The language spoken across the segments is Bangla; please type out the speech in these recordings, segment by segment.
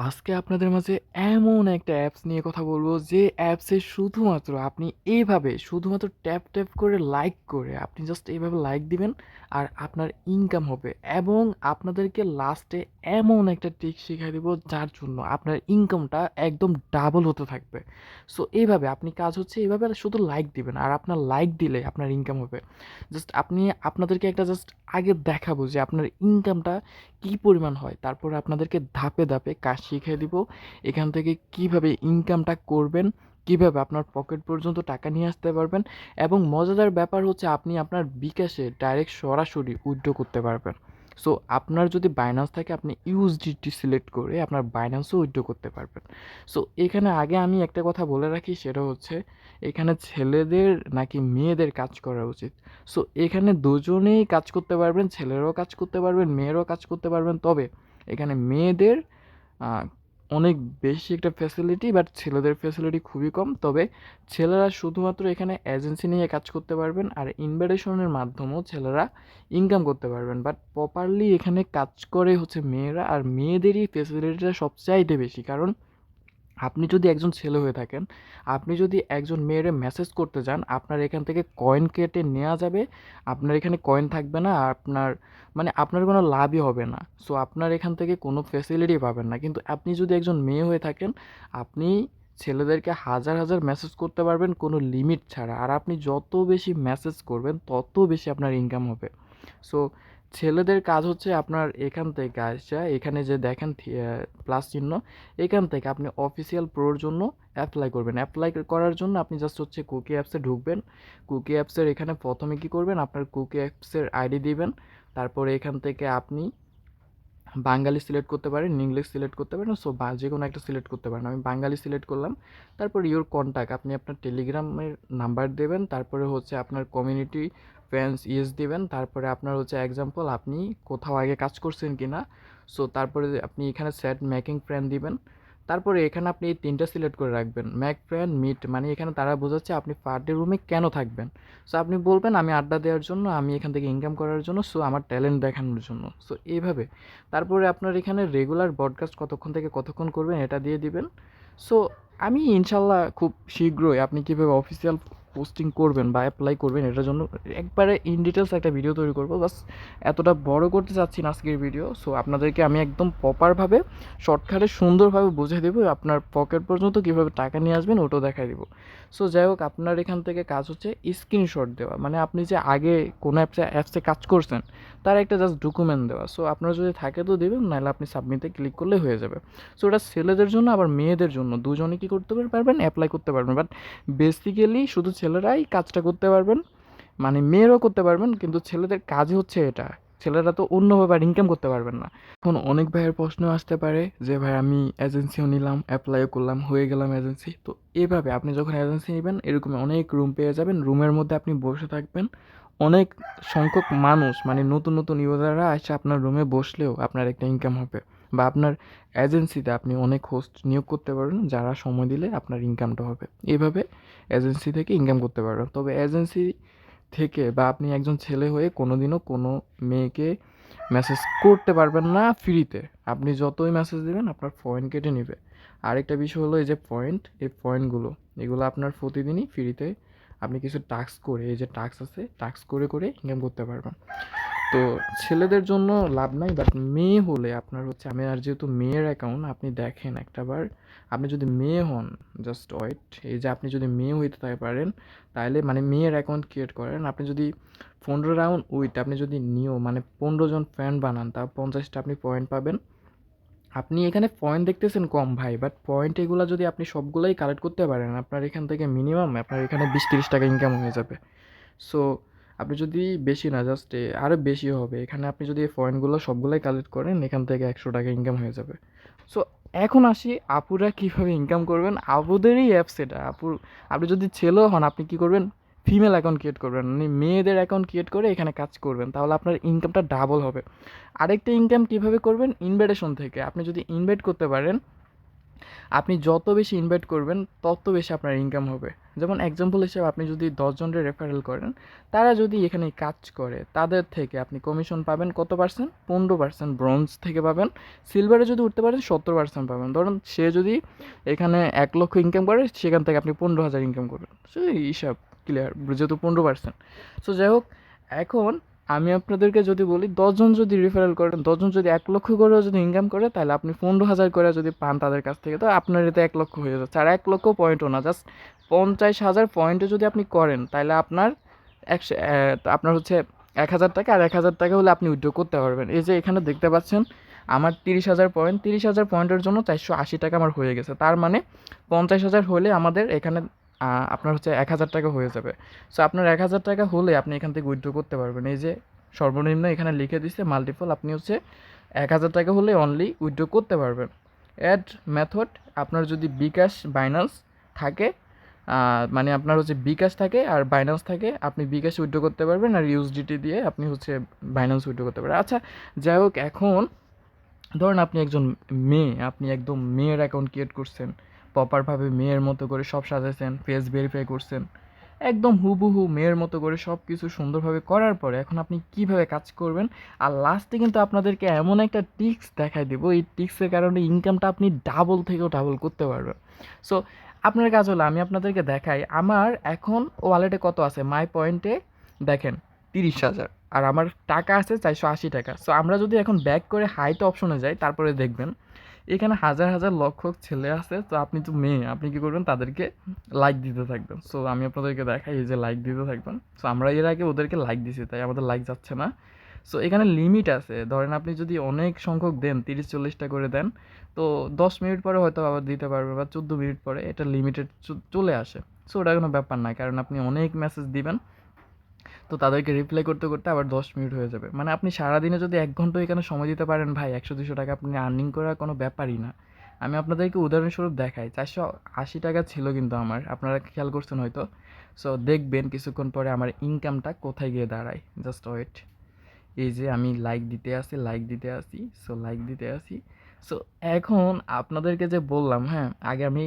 আজকে আপনাদের মাঝে এমন একটা অ্যাপস নিয়ে কথা বলবো যে অ্যাপসে শুধুমাত্র আপনি এইভাবে শুধুমাত্র ট্যাপ ট্যাপ করে লাইক করে আপনি জাস্ট এইভাবে লাইক দিবেন আর আপনার ইনকাম হবে এবং আপনাদেরকে লাস্টে এমন একটা ট্রিক শিখিয়ে দিব যার জন্য আপনার ইনকামটা একদম ডাবল হতে থাকবে। সো এইভাবে আপনি কাজ হচ্ছে এইভাবে শুধু লাইক দিবেন আর আপনার লাইক দিলে আপনার ইনকাম হবে। জাস্ট আপনাদেরকে একটা জাস্ট আগে দেখাবো যে আপনার ইনকামটা কী পরিমাণ হয়, তারপরে আপনাদেরকে ধাপে ধাপে কাজ শিখিয়ে দিব এখান থেকে কিভাবে ইনকামটা করবেন, কিভাবে আপনার পকেট পর্যন্ত টাকা নিয়ে আসতে পারবেন। এবং মজাদার ব্যাপার হচ্ছে আপনি আপনার বিকাশে ডাইরেক্ট সরাসরি উইথড্র করতে পারবেন। সো আপনার যদি বাইন্যান্স থাকে আপনি ইউএসডিটি সিলেক্ট করে আপনার বাইন্যান্সও উইথড্র করতে পারবেন। সো এখানে আগে আমি একটা কথা বলে রাখি, সেটা হচ্ছে এখানে ছেলেদের নাকি মেয়েদের কাজ করা উচিত। সো এখানে দুজনেই কাজ করতে পারবেন, ছেলেরাও কাজ করতে পারবেন, মেয়েরাও কাজ করতে পারবেন। তবে এখানে মেয়েদের আহ, অনেক বেশি একটা ফ্যাসিলিটি, বাট ছেলেদের ফ্যাসিলিটি খুবই কম। তবে ছেলেরা শুধুমাত্র এখানে এজেন্সি নিয়ে কাজ করতে পারবেন আর ইনভাইটেশনের মাধ্যমেও ছেলেরা ইনকাম করতে পারবেন। বাট প্রপারলি এখানে কাজ করে হচ্ছে মেয়েরা, আর মেয়েদেরই ফ্যাসিলিটিটা সবচাইতে বেশি। কারণ আপনি যদি একজন ছেলে হয়ে থাকেন, আপনি যদি একজন মেয়েরে মেসেজ করতে যান, আপনার এখান থেকে কয়েন কেটে নেওয়া যাবে, আপনার এখানে কয়েন থাকবে না, আপনার মানে আপনার কোনো লাভই হবে না। সো আপনার এখান থেকে কোনো ফ্যাসিলিটি পাবেন না। কিন্তু আপনি যদি একজন মেয়ে হয়ে থাকেন, আপনি ছেলেদেরকে হাজার হাজার মেসেজ করতে পারবেন কোনো লিমিট ছাড়া, আর আপনি যত বেশি মেসেজ করবেন তত বেশি আপনার ইনকাম হবে। সো ছেলেদের কাজ হচ্ছে আপনার এখান থেকে আসা, এখানে যে দেখেন প্লাস চিহ্ন, এখান থেকে আপনি অফিসিয়াল প্রোর জন্য অ্যাপ্লাই করবেন। অ্যাপ্লাই করার জন্য আপনি জাস্ট হচ্ছে কুকি অ্যাপসে ঢুকবেন। কুকি অ্যাপসের এখানে প্রথমে কী করবেন, আপনার কুকি অ্যাপসের আইডি দিবেন। তারপরে এখান থেকে আপনি বাঙালি সিলেক্ট করতে পারেন, ইংলিশ সিলেক্ট করতে পারেন, সো বা যে কোনো একটা সিলেক্ট করতে পারেন। আমি বাঙালি সিলেক্ট করলাম। তারপর ইওর কন্ট্যাক্ট, আপনি আপনার টেলিগ্রামের নাম্বার দেবেন। তারপরে হচ্ছে আপনার কমিউনিটি ফ্রেন্ডস ইয়েস দিবেন। তারপরে আপনার হচ্ছে এক্সাম্পল আপনি কোথাও আগে কাজ করছেন কি না। সো তারপরে আপনি এখানে সেট মেকিং ফ্রেন্ড দিবেন। তারপরে এখানে আপনি এই তিনটা সিলেক্ট করে রাখবেন, ম্যাক ফ্রেন্ড মিট, মানে এখানে তারা বোঝাচ্ছে আপনি পার্টি রুমে কেন থাকবেন। সো আপনি বলবেন আমি আড্ডা দেওয়ার জন্য, আমি এখান থেকে ইনকাম করার জন্য, সো আমার ট্যালেন্ট দেখানোর জন্য। সো এইভাবে তারপরে আপনার এখানে রেগুলার ব্রডকাস্ট কতক্ষণ থেকে কতক্ষণ করবেন এটা দিয়ে দিবেন। সো আমি ইনশাল্লাহ খুব শীঘ্রই আপনি কীভাবে অফিসিয়াল পোস্টিং করবেন বা অ্যাপ্লাই করবেন এটার জন্য একবারে ইন ডিটেলস একটা ভিডিও তৈরি করবো। বাস এতটা বড় করতে চাচ্ছি না আজকের ভিডিও। সো আপনাদেরকে আমি একদম প্রপারভাবে শর্টকাটে সুন্দরভাবে বুঝিয়ে দেবো, আপনার পকেট পর্যন্ত কীভাবে টাকা নিয়ে আসবেন ওটাও দেখাই দেবো। সো যাই হোক, আপনার এখান থেকে কাজ হচ্ছে স্ক্রিনশট দেওয়া, মানে আপনি যে আগে কোনো অ্যাপসে কাজ করছেন তার একটা জাস্ট ডকুমেন্ট দেওয়া। সো আপনার যদি থাকে তো দেবেন, নাহলে আপনি সাবমিটে ক্লিক করলে হয়ে যাবে। সো ওটা ছেলেদের জন্য আবার মেয়েদের জন্য দুজনে কী করতে পারবেন, অ্যাপ্লাই করতে পারবেন। বাট বেসিক্যালি শুধু ছেলেরাই কাজটা করতে পারবেন, মানে মেয়েরাও করতে পারবেন, কিন্তু ছেলেদের কাজ হচ্ছে এটা। ছেলেরা তো অন্যভাবে আর ইনকাম করতে পারবেন না। এখন অনেক ভাইয়ের প্রশ্ন আসতে পারে যে ভাই আমি এজেন্সিও নিলাম, অ্যাপ্লাইও করলাম, হয়ে গেলাম এজেন্সি। তো এভাবে আপনি যখন এজেন্সি নেবেন এরকম অনেক রুম পেয়ে যাবেন, রুমের মধ্যে আপনি বসে থাকবেন। অনেক সংখ্যক মানুষ মানে নতুন নতুন ইউজাররা এসে আপনার রুমে বসলেও আপনার একটা ইনকাম হবে। বা আপনার এজেন্সিতে আপনি অনেক হোস্ট নিয়োগ করতে পারবেন, যারা সময় দিলে আপনার ইনকামটা হবে। এভাবে এজেন্সি থেকে ইনকাম করতে পারবেন। তবে এজেন্সি থেকে বা আপনি একজন ছেলে হয়ে কোনোদিনও কোনো মেয়েকে মেসেজ করতে পারবেন না ফ্রিতে। আপনি যতই মেসেজ দেবেন আপনার পয়েন্ট কেটে নেবে। আরেকটা বিষয় হলো এই যে পয়েন্ট, এই পয়েন্টগুলো এগুলো আপনার প্রতিদিনই ফ্রিতে আপনি কিছু টাস্ক করে, এই যে টাস্ক আছে টাস্ক করে করে ইনকাম করতে পারবেন। তো ছেলেদের জন্য লাভ নাই, বাট মেয়ে হলে আপনার হচ্ছে, আমি আর যেহেতু মেয়ের অ্যাকাউন্ট আপনি দেখেন একটাবার, আপনি যদি মেয়ে হন, জাস্ট ওয়েট, এই যে আপনি যদি মেয়ে হইতে পারেন তাহলে মানে মেয়ের অ্যাকাউন্ট ক্রিয়েট করেন, আপনি যদি 15 রাউন্ড উইথ আপনি যদি নিও মানে 15 জন ফ্রেন্ড বানান তা 50টা আপনি পয়েন্ট পাবেন। আপনি এখানে পয়েন্ট দেখতেছেন কম ভাই, বাট পয়েন্ট এগুলো যদি আপনি সবগুলোই কালেক্ট করতে পারেন আপনার এখান থেকে মিনিমাম আপনার এখানে 20-30 টাকা ইনকাম হয়ে যাবে। সো আপনি যদি বেশি না, জাস্ট আরও বেশি হবে এখানে, আপনি যদি এই পয়েন্টগুলো সবগুলোই কালেক্ট করেন এখান থেকে 100 টাকা ইনকাম হয়ে যাবে। সো এখন আসি আপুরা কীভাবে ইনকাম করবেন। আপুদেরই অ্যাপস এটা। আপনি যদি ছেলেও হন আপনি কী করবেন, ফিমেল অ্যাকাউন্ট ক্রিয়েট করবেন, মানে মেয়েদের অ্যাকাউন্ট ক্রিয়েট করে এখানে কাজ করবেন, তাহলে আপনার ইনকামটা ডাবল হবে। আরেকটা ইনকাম কীভাবে করবেন, ইনভাইটেশন থেকে। আপনি যদি ইনভাইট করতে পারেন আপনি যত বেশি ইনভাইট করবেন তত বেশি আপনার ইনকাম হবে। যেমন এক্সাম্পল হিসেবে আপনি যদি 10 জনের রেফারেল করেন, তারা যদি এখানে কাজ করে তাদের থেকে আপনি কমিশন পাবেন কত পার্সেন্ট? 15%। ব্রোঞ্জ থেকে পাবেন, সিলভারে যদি উঠতে পারেন 70% পাবেন। ধরুন সে যদি এখানে 1 লক্ষ ইনকাম করে, সেখান থেকে আপনি 15,000 ইনকাম করবেন। সো এই হিসাব ক্লিয়ার, যেহেতু 15%। সো যাই হোক, এখন আমি আপনাদেরকে যদি বলি 10 জন যদি রেফারেল করেন, 10 জন যদি 1 লক্ষ করেও যদি ইনকাম করে, তাহলে আপনি 15,000 করে যদি পান তাদের কাছ থেকে, তো আপনার এতে 1 লক্ষ হয়ে যাচ্ছে। আর 1 লক্ষ পয়েন্টও না, জাস্ট 50,000 পয়েন্টে যদি আপনি করেন, তাহলে আপনার আপনার হচ্ছে 1,000 টাকা, আর 1,000 টাকা হলে আপনি উইথড্র করতে পারবেন। এই যে এখানে দেখতে পাচ্ছেন আমার 30,000 পয়েন্ট, 30,000 পয়েন্টের জন্য 480 টাকা আমার হয়ে গেছে। তার মানে 50,000 হলে আমাদের এখানে আপনার হচ্ছে 1,000 টাকা হয়ে যাবে। সো আপনার 1,000 টাকা হলে আপনি এখান থেকে উইথড্র করতে পারবেন। এই যে সর্বনিম্ন এখানে লিখে দিচ্ছে মাল্টিপল, আপনি হচ্ছে 1,000 টাকা হলে অনলি উইথড্র করতে পারবেন। অ্যাড মেথড, আপনার যদি বিকাশ বাইন্যান্স থাকে, মানে আপনার হচ্ছে বিকাশ থাকে আর বাইন্যান্স থাকে, আপনি বিকাশে উইথড্র করতে পারবেন, আর ইউএসডিটি দিয়ে আপনি হচ্ছে বাইন্যান্স উইথড্র করতে পারবেন। আচ্ছা যাই হোক, এখন ধরুন আপনি একজন মেয়ে, আপনি একদম মেয়ের অ্যাকাউন্ট ক্রিয়েট করছেন, প্রপারভাবে মেয়ের মতো করে সব সাজাইছেন, ফেস ভেরিফাই করছেন, একদম হুবহু মেয়ের মতো করে সব কিছু সুন্দরভাবে করার পরে এখন আপনি কিভাবে কাজ করবেন। আর লাস্টে কিন্তু আপনাদেরকে এমন একটা টিক্স দেখাই দেবো, এই টিক্সের কারণে ইনকামটা আপনি ডাবল থেকেও ডাবল করতে পারবেন। সো আপনার কাজ হলো, আমি আপনাদেরকে দেখাই আমার এখন ওয়ালেটে কত আছে। মাই পয়েন্টে দেখেন 30,000, আর আমার টাকা আছে 480 টাকা। সো আমরা যদি এখন ব্যাক করে হাইতে অপশনে যাই, তারপরে দেখবেন এখানে হাজার হাজার লক্ষ ছেলে আছে। তো আপনি তো মেয়ে, আপনি কী করবেন? তাদেরকে লাইক দিতে থাকবেন। সো আমি আপনাদেরকে দেখাই, এই যে লাইক দিতে থাকবেন। সো আমরা এর আগে ওদেরকে লাইক দিছি, তাই আমাদের লাইক যাচ্ছে না। সো এখানে লিমিট আছে, ধরেন আপনি যদি অনেক সংখ্যক দেন, 30-40টা করে দেন, তো 10 মিনিট পরে হয়তো আবার দিতে পারবে, বা 14 মিনিট পরে এটা লিমিটেড চলে আসে। সো ওটা কোনো ব্যাপার না, কারণ আপনি অনেক মেসেজ দিবেন, তো তাদেরকে রিপ্লাই করতে করতে আবার 10 মিনিট হয়ে যাবে। মানে আপনি সারাদিনে যদি 1 ঘন্টা এখানে সময় দিতে পারেন ভাই, 100-200 টাকা আপনি আর্নিং করার কোনো ব্যাপারই না। আমি আপনাদেরকে উদাহরণস্বরূপ দেখাই, 480 টাকা ছিল কিন্তু আমার, আপনারা খেয়াল করছেন হয়তো। সো দেখবেন কিছুক্ষণ পরে আমার ইনকামটা কোথায় গিয়ে দাঁড়ায়। Just wait. এই যে আমি লাইক দিতে আসি, লাইক দিতে আসি, সো লাইক দিতে আসি। সো এখন আপনাদেরকে যে বললাম, হ্যাঁ, আগে আমি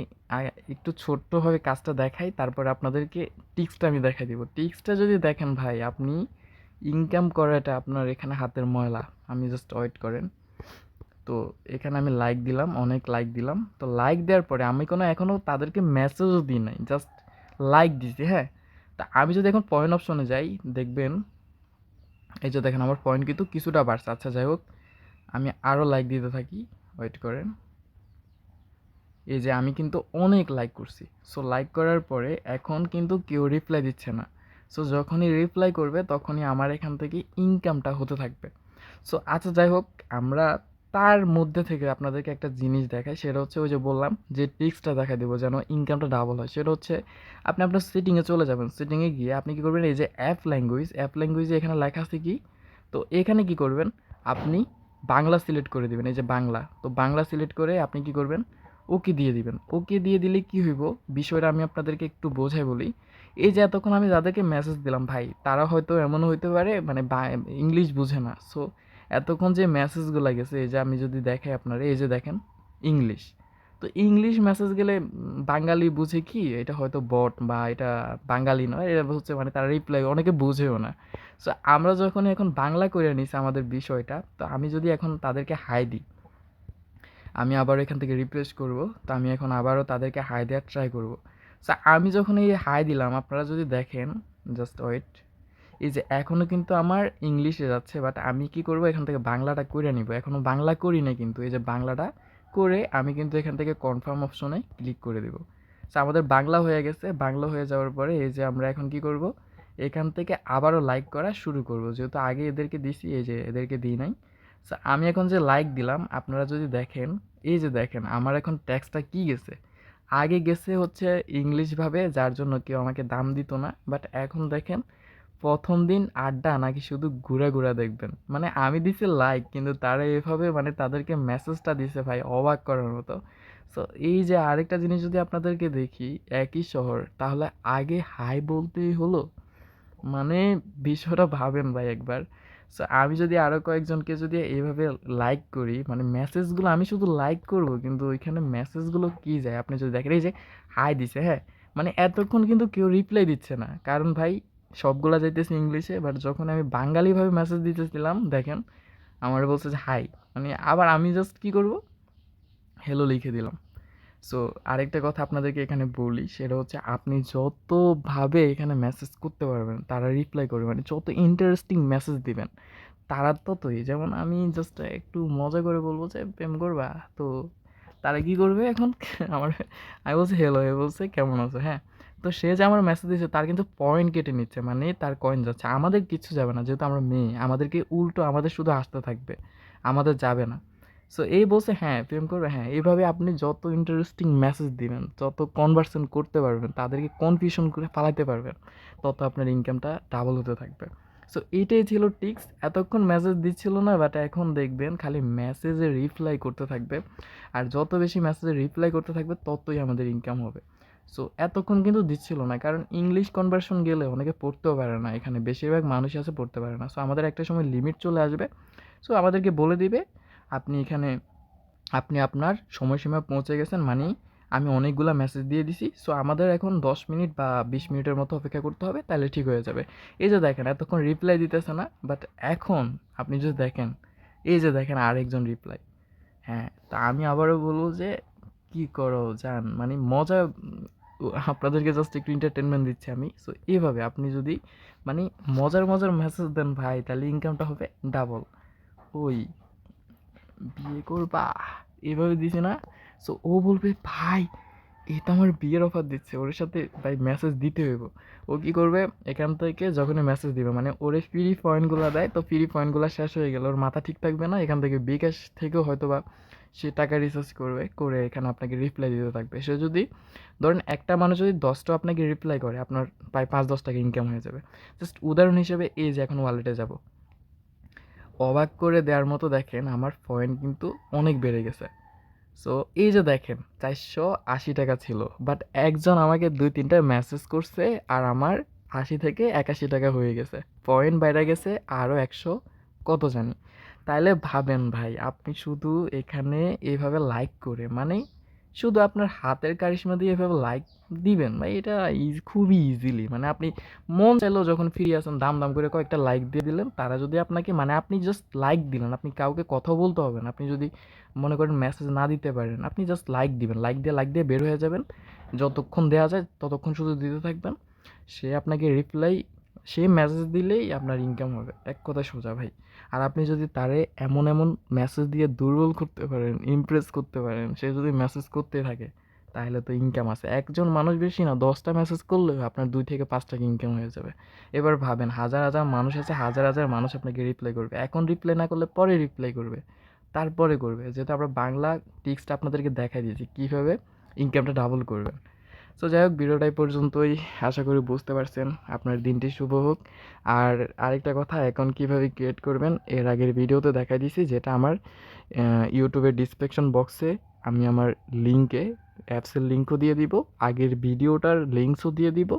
একটু ছোট্টভাবে কাজটা দেখাই, তারপরে আপনাদেরকে টিক্সটা আমি দেখাই দিব। টিক্সটা যদি দেখেন ভাই, আপনি ইনকাম করাটা আপনার এখানে হাতের ময়লা। আমি জাস্ট ওয়েট করেন। তো এখানে আমি লাইক দিলাম, অনেক লাইক দিলাম। তো লাইক দেওয়ার পরে আমি এখনও তাদেরকে মেসেজও দিই নাই, জাস্ট লাইক দিছি, হ্যাঁ। তা আমি যদি এখন পয়েন্ট অপশনে যাই, দেখবেন এই যে দেখেন আমার পয়েন্ট কিন্তু কিছুটা বাড়ছে। আচ্ছা যাই হোক, আমি আরও লাইক দিতে থাকি, ওয়েট করেন। এই যে আমি কিন্তু অনেক লাইক করছি। সো লাইক করার পরে এখন কিন্তু কেউ রিপ্লাই দিচ্ছে না। সো যখনই রিপ্লাই করবে তখনই আমার এখান থেকে ইনকামটা হতে থাকবে। সো আচ্ছা যাই হোক, আমরা তার মধ্যে থেকে আপনাদেরকে একটা জিনিস দেখাই, সেটা হচ্ছে ওই যে বললাম যে ট্রিক্সটা দেখা দেবো যেন ইনকামটা ডাবল হয়। সেটা হচ্ছে আপনি আপনার সেটিংয়ে চলে যাবেন। সেটিংয়ে গিয়ে আপনি কী করবেন, এই যে অ্যাপ ল্যাঙ্গুয়েজে এখানে লেখা আছে কি, তো এখানে কি করবেন, আপনি বাংলা সিলেক্ট করে দেবেন। এই যে বাংলা, তো বাংলা সিলেক্ট করে আপনি কি করবেন, ওকে দিয়ে দিবেন। ওকে দিয়ে দিলে কি হইব, বিষয়টা আমি আপনাদেরকে একটু বোঝাই বলি। এই যে এতক্ষণ আমি যাদেরকে মেসেজ দিলাম ভাই, তারা হয়তো এমনও হইতে পারে মানে ইংলিশ বুঝে না। সো এতক্ষণ যে মেসেজগুলো গেছে, এই যে আমি যদি দেখাই আপনারা, এই যে দেখেন ইংলিশ। তো ইংলিশ মেসেজ গেলে বাঙালি বুঝে কি, এটা হয়তো বট বা এটা বাঙালি নয়, এটা হচ্ছে মানে তারা রিপ্লাই অনেকে বুঝেও না। সো আমরা যখন এখন বাংলা করে নিছি আমাদের বিষয়টা, তো আমি যদি এখন তাদেরকে হাই দিই, আমি আবার এখান থেকে রিপ্লেস করব। তো আমি এখন আবারও তাদেরকে হাই দেওয়ার ট্রাই করব। সো আমি যখন এই হাই দিলাম, আপনারা যদি দেখেন, জাস্ট ওয়েট, এই যে এখনও কিন্তু আমার ইংলিশে যাচ্ছে, বাট আমি কি করব, এখান থেকে বাংলাটা করে নিব। এখনও বাংলা করি না কিন্তু, এই যে বাংলাটা করে আমি কিন্তু এখান থেকে কনফার্ম অপশনে ক্লিক করে দেব। সো আমাদের বাংলা হয়ে গেছে। বাংলা হয়ে যাওয়ার পরে এই যে আমরা এখন কি করব, এখান থেকে আবারও লাইক করা শুরু করব, যেহেতু আগে এদেরকে দিছি, এই যে এদেরকে দিই নাই। সো আমি এখন যে লাইক দিলাম, আপনারা যদি দেখেন, এই যে দেখেন আমার এখন ট্যাক্সটা কি গেছে, আগে গেছে হচ্ছে ইংলিশভাবে, যার জন্য কেউ আমাকে দাম দিত না। বাট এখন দেখেন প্রথম দিন আড্ডা নাকি শুধু ঘুরে ঘুরে দেখবেন, মানে আমি দিছি লাইক, কিন্তু তারা এভাবে মানে তাদেরকে মেসেজটা দিছে ভাই, অবাক করার মতো। সো এই যে আরেকটা জিনিস যদি আপনাদেরকে দেখি, একই শহর, তাহলে আগে হাই বলতেই হলো, মানে বিষয়টা ভাবেন ভাই একবার। সো আমি যদি আরও কয়েকজনকে যদি এইভাবে লাইক করি, মানে মেসেজগুলো আমি শুধু লাইক করব, কিন্তু ওইখানে মেসেজগুলো কী যায় আপনি যদি দেখেন, এই যে হাই দিছে, হ্যাঁ, মানে এতক্ষণ কিন্তু কেউ রিপ্লাই দিচ্ছে না, কারণ ভাই সবগুলা যাইতেছে ইংলিশে। বাট যখন আমি বাঙালিভাবে মেসেজ দিতেছিলাম, দেখেন আমার বলছে যে হাই, মানে আবার আমি জাস্ট কী করব, হ্যালো লিখে দিলাম। সো আরেকটা কথা আপনাদেরকে এখানে বলি, সেটা হচ্ছে আপনি যতভাবে এখানে মেসেজ করতে পারবেন, তারা রিপ্লাই করবে, মানে যত ইন্টারেস্টিং মেসেজ দিবেন তারা ততই। যেমন আমি জাস্ট একটু মজা করে বলবো যে প্রেম করবা, তো তারা কি করবে এখন আমার, আমি বলছি হ্যালো, এ বলছে কেমন আছো, হ্যাঁ, তো সে যে আমার মেসেজ দিচ্ছে তার কিন্তু পয়েন্ট কেটে নিচ্ছে, মানে তার কয়েন যাচ্ছে, আমাদের কিচ্ছু যাবে না, যেহেতু আমরা মেয়ে, আমাদেরকে উল্টো আমাদের শুধু আসতে থাকবে, আমাদের যাবে না। সো এই বলছে হ্যাঁ প্রেম করবে, হ্যাঁ, এইভাবে আপনি যত ইন্টারেস্টিং মেসেজ দিবেন, যত কনভারসেশন করতে পারবেন, তাদেরকে কনফিউশন করে ফালাইতে পারবেন, তত আপনার ইনকামটা ডাবল হতে থাকবে। সো এইটাই ছিল টিক্স। এতক্ষণ মেসেজ দিচ্ছিল না, বাট এখন দেখবেন খালি মেসেজে রিপ্লাই করতে থাকবে, আর যত বেশি মেসেজে রিপ্লাই করতে থাকবে ততই আমাদের ইনকাম হবে। সো এতক্ষণ কিন্তু দিচ্ছিল না, কারণ ইংলিশ কনভার্সন গেলে অনেকে পড়তেও পারে না, এখানে বেশিরভাগ মানুষই আছে পড়তে পারে না। সো আমাদের একটা সময় লিমিট চলে আসবে, সো আমাদেরকে বলে দিবে আপনি এখানে, আপনি আপনার সময়সীমা পৌঁছে গেছেন, মানে আমি অনেকগুলা মেসেজ দিয়ে দিছি, সো আমাদের এখন 10 মিনিট বা 20 মিনিটের মতো অপেক্ষা করতে হবে, তাহলে ঠিক হয়ে যাবে। এই যে দেখেন এতক্ষণ রিপ্লাই দিতেছে না, বাট এখন আপনি যদি দেখেন, এই যে দেখেন আরেকজন রিপ্লাই। হ্যাঁ, তা আমি আবারও বলবো যে কি করো জান, মানে মজা, আপনাদেরকে জাস্ট একটু এন্টারটেনমেন্ট দিচ্ছি আমি। সো এইভাবে আপনি যদি মানে মজার মজার মেসেজ দেন ভাই, তাহলে ইনকামটা হবে ডাবল। ওই বিয়ে করবা, এভাবে দিছে না, সো ও বলবে ভাই এ তো আমার বিয়ের অফার দিচ্ছে, ওর সাথে ভাই মেসেজ দিতে হইব। ও কি করবে, এখান থেকে যখনই মেসেজ দিবে, মানে ওরে ফ্রি পয়েন্টগুলো দেয়, তো ফ্রি পয়েন্টগুলো শেষ হয়ে গেলে ওর মাথা ঠিক থাকবে না, এখান থেকে বিকাশ থেকেও হয়তো বা সে টাকা রিচার্জ করবে, করে এখানে আপনাকে রিপ্লাই দিতে থাকবে। সে যদি ধরেন একটা মানুষ যদি 10টা আপনাকে রিপ্লাই করে, আপনার প্রায় 5-10 টাকা ইনকাম হয়ে যাবে। জাস্ট উদাহরণ হিসেবে এই যে এখন ওয়ালেটে যাব, অবাক করে দেওয়ার মতো দেখেন আমার পয়েন্ট কিন্তু অনেক বেড়ে গেছে। সো এই যে দেখেন 480 টাকা ছিল, বাট একজন আমাকে 2-3টা মেসেজ করছে, আর আমার 80 থেকে 81 টাকা হয়ে গেছে, পয়েন্ট বাইরে গেছে আরও 100 কত জানি। তাইলে ভাবেন ভাই, আপনি শুধু এখানে এইভাবে লাইক করে, মানে শুধু আপনার হাতের কারিশমা দিয়ে এভাবে লাইক দিবেন ভাই, এটা খুবই ইজিলি, মানে আপনি মন চাইলেও যখন ফ্রি আছেন দাম দাম করে কয়েকটা লাইক দিয়ে দিলেন, তারা যদি আপনাকে, মানে আপনি জাস্ট লাইক দিলেন, আপনি কাউকে কথা বলতে হবে না, আপনি যদি মনে করেন মেসেজ না দিতে পারেন, আপনি জাস্ট লাইক দিবেন, লাইক দিয়ে বের হয়ে যাবেন, যতক্ষণ দেওয়া যায় ততক্ষণ শুধু দিতে থাকবেন, সে আপনাকে রিপ্লাই, সে মেসেজ দিলেই আপনার ইনকাম হবে, এক কথায় সোজা ভাই। আর আপনি যদি তারে এমন এমন মেসেজ দিয়ে দুর্বল করতে পারেন, ইমপ্রেস করতে পারেন, সে যদি মেসেজ করতে থাকে, তাহলে তো ইনকাম আছে। একজন মানুষ বেশি না, 10টা মেসেজ করলেও আপনার 2 থেকে 5 টাকা ইনকাম হয়ে যাবে। এবার ভাবেন হাজার হাজার মানুষ আছে, হাজার হাজার মানুষ আপনাকে রিপ্লাই করবে, এখন রিপ্লাই না করলে পরে রিপ্লাই করবে, তারপরে করবে, যেহেতু আমরা বাংলা টিক্সটা আপনাদেরকে দেখাই দিয়েছি কীভাবে ইনকামটা ডাবল করবেন। সো যাই হোক, ভিডিওটা এই পর্যন্তই, আশা করি বুঝতে পারছেন। আপনার দিনটি শুভ হোক। আর আরেকটা কথা, অ্যাকাউন্ট কীভাবে ক্রিয়েট করবেন এর আগের ভিডিওতে দেখাই দিয়েছি, যেটা আমার ইউটিউবের ডিসক্রিপশন বক্সে আমি আমার লিঙ্কে অ্যাপসের লিঙ্কও দিয়ে দিব, আগের ভিডিওটার লিঙ্কসও দিয়ে দিব,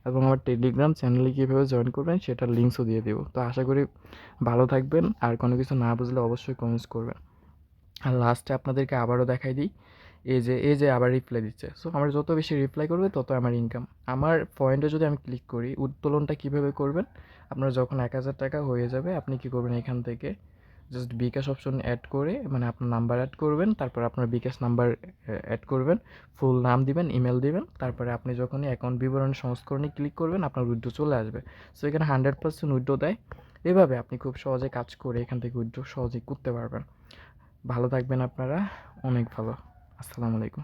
এবং আমার টেলিগ্রাম চ্যানেলে কীভাবে জয়েন করবেন সেটার লিঙ্কসও দিয়ে দিব। তো আশা করি ভালো থাকবেন, আর কোনো কিছু না বুঝলে অবশ্যই কমেন্টস করবেন। আর লাস্টে আপনাদেরকে আবারও দেখাই দিই, এই যে আবার রিপ্লাই দিচ্ছে। সো আমার যত বেশি রিপ্লাই করবে তত আমার ইনকাম। আমার পয়েন্টে যদি আমি ক্লিক করি, উত্তোলনটা কীভাবে করবেন, আপনার যখন 1000 টাকা হয়ে যাবে, আপনি কী করবেন, এখান থেকে জাস্ট বিকাশ অপশন অ্যাড করে, মানে আপনার নাম্বার অ্যাড করবেন, তারপর আপনার বিকাশ নাম্বার অ্যাড করবেন, ফুল নাম দিবেন, ইমেল দিবেন, তারপরে আপনি যখনই অ্যাকাউন্ট বিবরণ সংস্করণে ক্লিক করবেন, আপনার উইথড্র চলে আসবে। সো এখানে 100% উইথড্র দেয়। এভাবে আপনি খুব সহজে কাজ করে এখান থেকে উইথড্র সহজেই করতে পারবেন। ভালো থাকবেন আপনারা, অনেক ভালো। আসসালামু আলাইকুম।